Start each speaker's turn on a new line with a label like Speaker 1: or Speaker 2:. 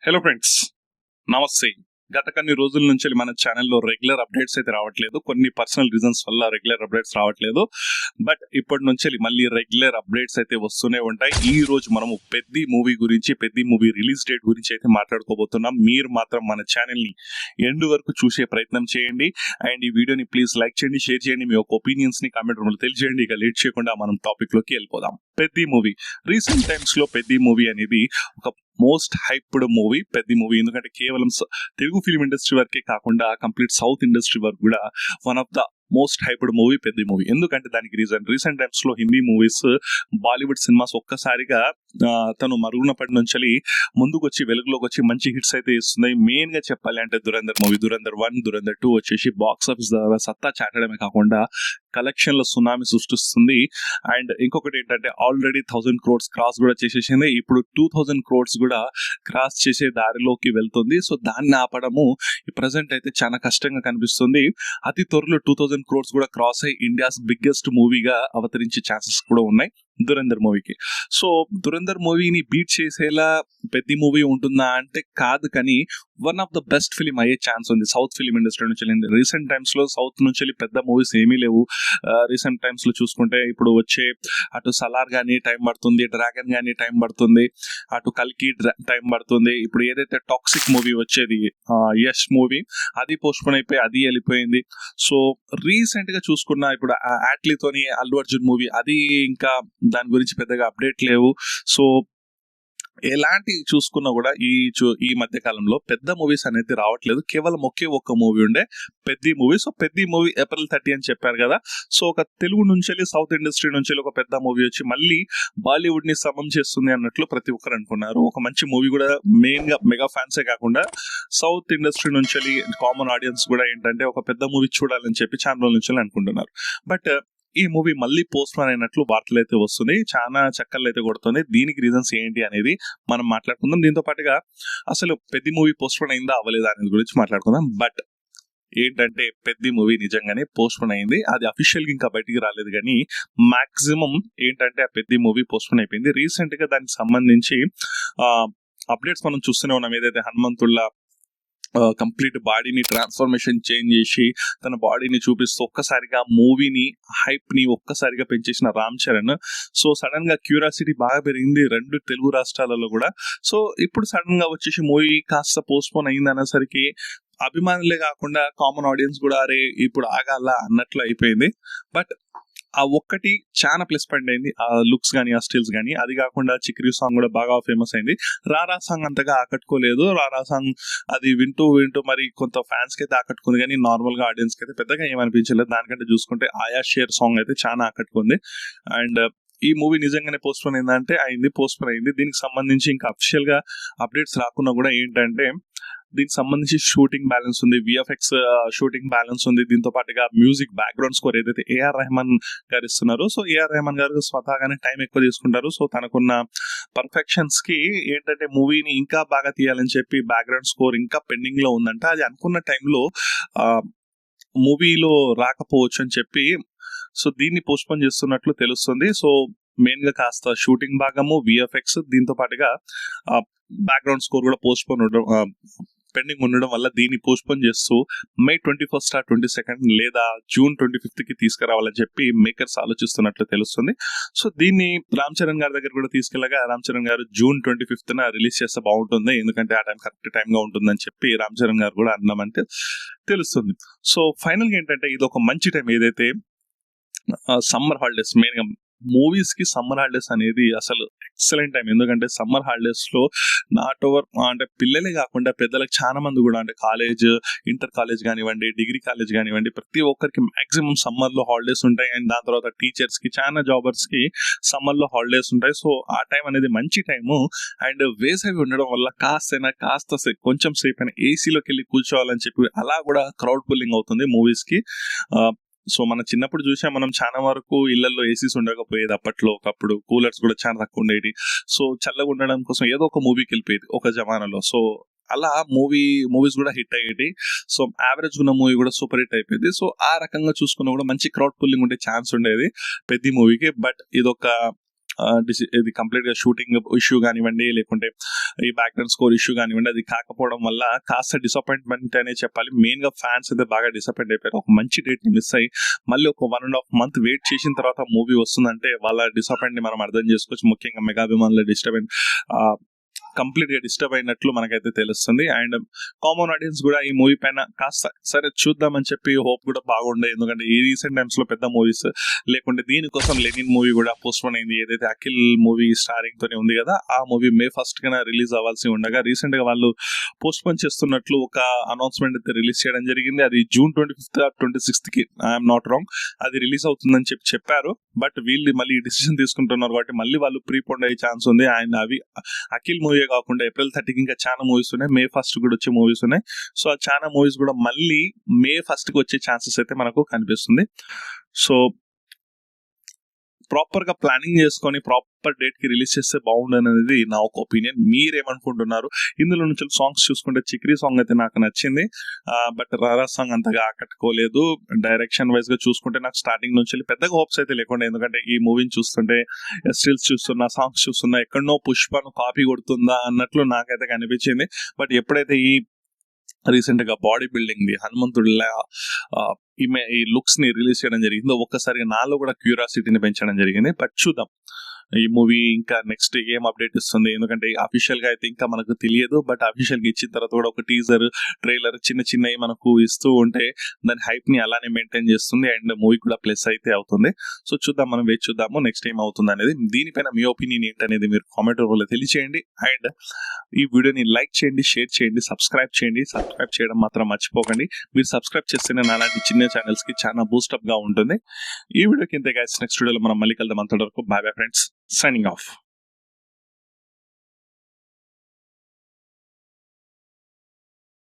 Speaker 1: Hello friends, నమస్తే. గత కొన్ని రోజుల నుంచి మన ఛానల్లో రెగ్యులర్ అప్డేట్స్ అయితే రావట్లేదు. కొన్ని పర్సనల్ రీజన్స్ వల్ల రెగ్యులర్ అప్డేట్స్ రావట్లేదు. బట్ ఇప్పటి నుంచి మళ్ళీ రెగ్యులర్ అప్డేట్స్ అయితే వస్తూనే ఉంటాయి. ఈ రోజు మనము పెద్ది మూవీ గురించి, పెద్ది మూవీ రిలీజ్ డేట్ గురించి అయితే మాట్లాడుకోబోతున్నాం. మీరు మాత్రం మన ఛానల్ని ఎండ్ వరకు చూసే ప్రయత్నం చేయండి. అండ్ ఈ వీడియోని ప్లీజ్ లైక్ చేయండి, షేర్ చేయండి, మీ యొక్క ఒపీనియన్స్ ని కామెంట్ రూపంలో తెలియజేయండి. ఇక లేట్ చేయకుండా మనం టాపిక్ లోకి వెళ్ళిపోదాం. పెద్ది మూవీ రీసెంట్ టైమ్స్ లో పెద్ది మూవీ అనేది ఒక most hyped movie. Peddi movie ఎందుకంటే కేవలం తెలుగు ఫిల్మ్ ఇండస్ట్రీ వరకే కాకుండా కంప్లీట్ సౌత్ ఇండస్ట్రీ వరకు కూడా one of the most hyped movie Peddi movie. ఎందుకంటే దానికి రీసెంట్ టైమ్స్ లో హిందీ మూవీస్, బాలీవుడ్ సినిమాస్ ఒక్కసారిగా తను మరుగున పడి నుంచి ముందుకు వచ్చి వెలుగులోకి వచ్చి మంచి హిట్స్ అయితే ఇస్తున్నాయి. మెయిన్ గా చెప్పాలి అంటే దురంధర్ మూవీ, దురంధర్ 1, దురంధర్ 2 వచ్చేసి బాక్స్ ఆఫీస్ ద్వారా సత్తా చాటడమే కాకుండా కలెక్షన్ల సునామీ సృష్టిస్తుంది. అండ్ ఇంకొకటి ఏంటంటే ఆల్రెడీ 1000 crores క్రాస్ కూడా చేసేసింది. ఇప్పుడు 2000 crores కూడా క్రాస్ చేసే దారిలోకి వెళ్తుంది. సో దాన్ని ఆపడము ఈ ప్రజెంట్ అయితే చాలా కష్టంగా కనిపిస్తుంది. అతి త్వరలో 2000 crores కూడా క్రాస్ అయ్యి ఇండియాస్ బిగ్గెస్ట్ మూవీగా అవతరించే ఛాన్సెస్ కూడా ఉన్నాయి దురంధర్ మూవీకి. సో దురంధర్ మూవీని బీట్ చేసేలా పెద్ద మూవీ ఉంటుందా అంటే కాదు, కానీ one of the best film అయ్యే ఛాన్స్ ఉంది సౌత్ ఫిలిం ఇండస్ట్రీ నుంచి. రీసెంట్ టైమ్స్ లో సౌత్ నుంచి పెద్ద మూవీస్ ఏమీ లేవు. రీసెంట్ టైమ్స్ లో చూసుకుంటే ఇప్పుడు వచ్చే అటు సలార్ గానీ టైం పడుతుంది, డ్రాగన్ గానీ టైం పడుతుంది, అటు కల్కి టైం పడుతుంది. ఇప్పుడు ఏదైతే టాక్సిక్ మూవీ వచ్చేది యష్ మూవీ, అది పోస్ట్పోన్ అయిపోయి అది వెళ్ళిపోయింది. సో రీసెంట్ గా చూసుకున్నా ఇప్పుడు యాట్లీతోని అల్లు అర్జున్ మూవీ, అది ఇంకా దాని గురించి పెద్దగా అప్డేట్ లేవు. సో ఎలాంటి చూసుకున్నా కూడా ఈ మధ్య కాలంలో పెద్ద మూవీస్ అనేది రావట్లేదు. కేవలం ఒక్క మూవీ ఉండే Peddi movie. So Peddi movie April 30 అని చెప్పారు కదా. సో ఒక తెలుగు నుంచి సౌత్ ఇండస్ట్రీ నుంచి ఒక పెద్ద మూవీ వచ్చి మళ్ళీ బాలీవుడ్ ని సమం చేస్తుంది అన్నట్లు ప్రతి ఒక్కరు అనుకున్నారు. ఒక మంచి మూవీ కూడా మెయిన్ గా మెగా ఫ్యాన్సే కాకుండా సౌత్ ఇండస్ట్రీ నుంచి కామన్ ఆడియన్స్ కూడా ఏంటంటే ఒక పెద్ద మూవీ చూడాలని చెప్పి చాలా రోజుల నుంచి అనుకుంటున్నారు. బట్ ఈ మూవీ మళ్ళీ పోస్ట్ పోన్ అయినట్లు వార్తలు అయితే వస్తున్నాయి. చాలా చక్కర్లు అయితే కొడుతుంది. దీనికి రీజన్స్ ఏంటి అనేది మనం మాట్లాడుకుందాం. దీంతో పాటుగా అసలు పెద్ద మూవీ పోస్ట్ పోన్ అయిందా అవ్వలేదా అనేది గురించి మాట్లాడుకుందాం. బట్ ఏంటంటే పెద్ద మూవీ నిజంగానే పోస్ట్ పోన్ అయింది. అది అఫీషియల్ గా ఇంకా బయటికి రాలేదు, కానీ మాక్సిమం ఏంటంటే ఆ పెద్ద మూవీ పోస్ట్ పోన్ అయిపోయింది. రీసెంట్ గా దానికి సంబంధించి అప్డేట్స్ మనం చూస్తూనే ఉన్నాం. ఏదైతే హనుమంతుల్లా కంప్లీట్ బాడీని ట్రాన్స్ఫర్మేషన్ చేంజ్ చేసి తన బాడీని చూపిస్తూ ఒక్కసారిగా మూవీని హైప్ ని ఒక్కసారిగా పెంచేసిన రామ్ చరణ్. సో సడన్ గా క్యూరియాసిటీ బాగా పెరిగింది రెండు తెలుగు రాష్ట్రాలలో కూడా. సో ఇప్పుడు సడన్ గా వచ్చేసి మూవీ కాస్త పోస్ట్ పోన్ అయింది అనేసరికి అభిమానులే కాకుండా కామన్ ఆడియన్స్ కూడా అరే ఇప్పుడు ఆగాల అన్నట్లు అయిపోయింది. బట్ ఆ ఒక్కటి చాలా ప్లస్ పాయింట్ అయింది, ఆ లుక్స్ కానీ ఆ స్టిల్స్ కానీ. అది కాకుండా చిక్రీ సాంగ్ కూడా బాగా ఫేమస్ అయింది. రారా సాంగ్ అంతగా ఆకట్టుకోలేదు. రారా సాంగ్ అది వింటూ మరి కొంత ఫ్యాన్స్ కి అయితే ఆకట్టుకుంది, కానీ నార్మల్ గా ఆడియన్స్ కి అయితే పెద్దగా ఏమనిపించలేదు. దానికంటే చూసుకుంటే ఆయా షేర్ సాంగ్ అయితే చాలా ఆకట్టుకుంది. అండ్ ఈ మూవీ నిజంగానే పోస్ట్ పోన్ అయిందంటే పోస్ట్ పోన్ అయింది. దీనికి సంబంధించి ఇంకా అఫిషియల్ గా అప్డేట్స్ రాకున్నా కూడా ఏంటంటే దీనికి సంబంధించి షూటింగ్ బ్యాలెన్స్ ఉంది, విఎఫ్ఎక్స్ షూటింగ్ బ్యాలెన్స్ ఉంది. దీంతో పాటుగా మ్యూజిక్ బ్యాక్గ్రౌండ్ స్కోర్ ఏదైతే ఏఆర్ రెహమాన్ గారు ఇస్తున్నారు. సో ఏఆర్ రెహమాన్ గారు స్వతహాగానే టైం ఎక్కువ తీసుకుంటారు. సో తనకున్న పర్ఫెక్షన్స్ కి ఏంటంటే మూవీని ఇంకా బాగా తీయాలని చెప్పి బ్యాక్గ్రౌండ్ స్కోర్ ఇంకా పెండింగ్ లో ఉందంట. అది అనుకున్న టైంలో మూవీలో రాకపోవచ్చు అని చెప్పి సో దీన్ని పోస్ట్ పోన్ చేస్తున్నట్లు తెలుస్తుంది. సో మెయిన్ గా కాస్త షూటింగ్ భాగము, విఎఫ్ఎక్స్, దీంతో పాటుగా బ్యాక్గ్రౌండ్ స్కోర్ కూడా పోస్ట్ పోన్ పెండింగ్ ఉండడం వల్ల దీన్ని పోస్ట్ పోన్ చేస్తూ May 21st or 22nd లేదా June 25th కి తీసుకురావాలని చెప్పి మేకర్స్ ఆలోచిస్తున్నట్లు తెలుస్తుంది. సో దీన్ని రామ్ చరణ్ గారి దగ్గర కూడా తీసుకెళ్ళగా రామ్ చరణ్ గారు June 25th రిలీజ్ చేస్తే బాగుంటుంది, ఎందుకంటే ఆ టైం కరెక్ట్ టైం గా ఉంటుందని చెప్పి రామ్ చరణ్ గారు కూడా అన్నామంటే తెలుస్తుంది. సో ఫైనల్ గా ఏంటంటే ఇది ఒక మంచి టైం. ఏదైతే సమ్మర్ హాలిడేస్, మెయిన్ గా మూవీస్ కి సమ్మర్ హాలిడేస్ అనేది అసలు ఎక్సలెంట్ టైం. ఎందుకంటే సమ్మర్ హాలిడేస్ లో నాట్ ఓవర్ అంటే పిల్లలే కాకుండా పెద్దలకు చాలా మంది కూడా అంటే కాలేజ్, ఇంటర్ కాలేజ్ కానివ్వండి, డిగ్రీ కాలేజ్ కానివ్వండి, ప్రతి ఒక్కరికి మాక్సిమం సమ్మర్ లో హాలిడేస్ ఉంటాయి. అండ్ దాని తర్వాత టీచర్స్ కి, చాలా జాబర్స్ కి సమ్మర్ లో హాలిడేస్ ఉంటాయి. సో ఆ టైం అనేది మంచి టైము. అండ్ వేసవి ఉండడం వల్ల కాస్త కొంచెం సేపు అయినా ఏసీలోకి వెళ్ళి కూర్చోవాలని చెప్పి అలా కూడా క్రౌడ్ పుల్లింగ్ అవుతుంది మూవీస్ కి. సో మన చిన్నప్పుడు చూసాం మనం, చాలా వరకు ఇళ్లలో ఏసీస్ ఉండకపోయేది అప్పట్లో. ఒకప్పుడు కూలర్స్ కూడా చాలా తక్కువ ఉండేవి. సో చల్లగా ఉండడం కోసం ఏదో ఒక మూవీకి వెళ్ళిపోయేది ఒక జమానాలో. సో అలా మూవీస్ కూడా హిట్ అయ్యేది. సో యావరేజ్ ఉన్న మూవీ కూడా సూపర్ హిట్ అయిపోయింది. సో ఆ రకంగా చూసుకున్నా కూడా మంచి క్రౌడ్ పుల్లింగ్ ఉండే ఛాన్స్ ఉండేది పెద్ద మూవీకి. బట్ ఇదొక ఇది కంప్లీట్ గా షూటింగ్ ఇష్యూ కానివ్వండి, లేకుంటే ఈ బ్యాక్గ్రౌండ్ స్కోర్ ఇష్యూ కానివ్వండి, అది కాకపోవడం వల్ల కాస్త డిసప్పాయింట్మెంట్ అనే చెప్పాలి. మెయిన్ గా ఫ్యాన్స్ అయితే బాగా డిసప్పాయింట్ అయిపోయారు. ఒక మంచి డేట్ ని మిస్ అయ్యి మళ్ళీ ఒక 1.5 month వెయిట్ చేసిన తర్వాత మూవీ వస్తుందంటే వాళ్ళ డిసప్పాయింట్ ని మనం అర్థం చేసుకోవచ్చు. ముఖ్యంగా మెగాభిమానుల కంప్లీట్ గా డిస్టర్బ్ అయినట్లు మనకైతే తెలుస్తుంది. అండ్ కామన్ ఆడియన్స్ కూడా ఈ మూవీ పైన కాస్త సరే చూద్దామని చెప్పి హోప్ కూడా బాగుండే. ఎందుకంటే ఈ రీసెంట్ టైమ్స్ లో పెద్ద మూవీస్ లేకుంటే దీనికోసం లెనిన్ మూవీ కూడా పోస్ట్ పోన్ అయింది. ఏదైతే అఖిల్ మూవీ స్టారింగ్ తోనే ఉంది కదా, ఆ మూవీ May 1st కన్నా రిలీజ్ అవ్వాల్సి ఉండగా రీసెంట్ గా వాళ్ళు పోస్ట్ పోన్ చేస్తున్నట్లు ఒక అనౌన్స్మెంట్ అయితే రిలీజ్ చేయడం జరిగింది. అది June 25th or 26th కి, ఐఎమ్ నాట్ రాంగ్, అది రిలీజ్ అవుతుందని చెప్పారు. బట్ వీళ్ళు మళ్ళీ డిసిషన్ తీసుకుంటున్నారు కాబట్టి మళ్ళీ వాళ్ళు ప్రీపోండ్ అయ్యే ఛాన్స్ ఉంది. అండ్ అవి అఖిల్ మూవీ కాకుండా April 30కి ఇంకా చాలా మూవీస్ ఉన్నాయి, May 1st కూడా వచ్చే మూవీస్ ఉన్నాయి. సో ఆ చాలా మూవీస్ కూడా మళ్ళీ May 1st కి వచ్చే ఛాన్సెస్ అయితే మనకు కనిపిస్తుంది. సో ప్రాపర్ గా ప్లానింగ్ చేసుకొని ప్రాపర్ డేట్ కి రిలీజ్ చేస్తే బాగుండనేది నా ఒక ఒపీనియన్. మీరేమనుకుంటున్నారు? ఇందులో నుంచి సాంగ్స్ చూసుకుంటే చిక్రీ సాంగ్ అయితే నాకు నచ్చింది, బట్ రారా సాంగ్ అంతగా ఆకట్టుకోలేదు. డైరెక్షన్ వైజ్ గా చూసుకుంటే నాకు స్టార్టింగ్ నుంచి పెద్దగా హోప్స్ అయితే లేకుండా, ఎందుకంటే ఈ మూవీని చూస్తుంటే స్టిల్స్ చూస్తున్నా, సాంగ్స్ చూస్తున్నా, ఎక్కడనో పుష్పను కాపీ కొడుతుందా అన్నట్లు నాకైతే కనిపించింది. బట్ ఎప్పుడైతే ఈ రీసెంట్ గా బాడీ బిల్డింగ్ ది హనుమంతుడిలా ఈ లుక్స్ ని రిలీజ్ చేయడం జరిగింది, ఒక్కసారిగా నాలో కూడా క్యూరియాసిటీని పెంచడం జరిగింది. బట్ చూద్దాం ఈ మూవీ ఇంకా నెక్స్ట్ ఏం అప్డేట్ ఇస్తుంది. ఎందుకంటే అఫీషియల్ గా అయితే ఇంకా మనకు తెలియదు, బట్ అఫీషియల్ గా ఇచ్చిన తర్వాత కూడా ఒక టీజర్, ట్రైలర్ చిన్నవి మనకు ఇస్తూ ఉంటే దాని హైప్ ని అలానే మెయింటైన్ చేస్తుంది. అండ్ మూవీ కూడా ప్లస్ అయితే అవుతుంది. సో చూద్దాం, మనం వేచి చూద్దాము నెక్స్ట్ ఏం అవుతుంది అనేది. దీనిపైన మీ ఒపీనియన్ ఏంటనేది మీరు కామెంట్ రూపంలో తెలియచేయండి. అండ్ ఈ వీడియోని లైక్ చేయండి, షేర్ చేయండి, సబ్స్క్రైబ్ చేయండి. సబ్స్క్రైబ్ చేయడం మాత్రం మర్చిపోకండి. మీరు సబ్స్క్రైబ్ చేస్తేనే అలాంటి చిన్న ఛానల్స్ కి చాలా బూస్టప్ గా ఉంటుంది. ఈ వీడియోకి ఇంతే గైస్, నెక్స్ట్ వీడియోలో మనం మళ్ళీ కలుద్దాం. అంతవరకు bye bye friends, signing off.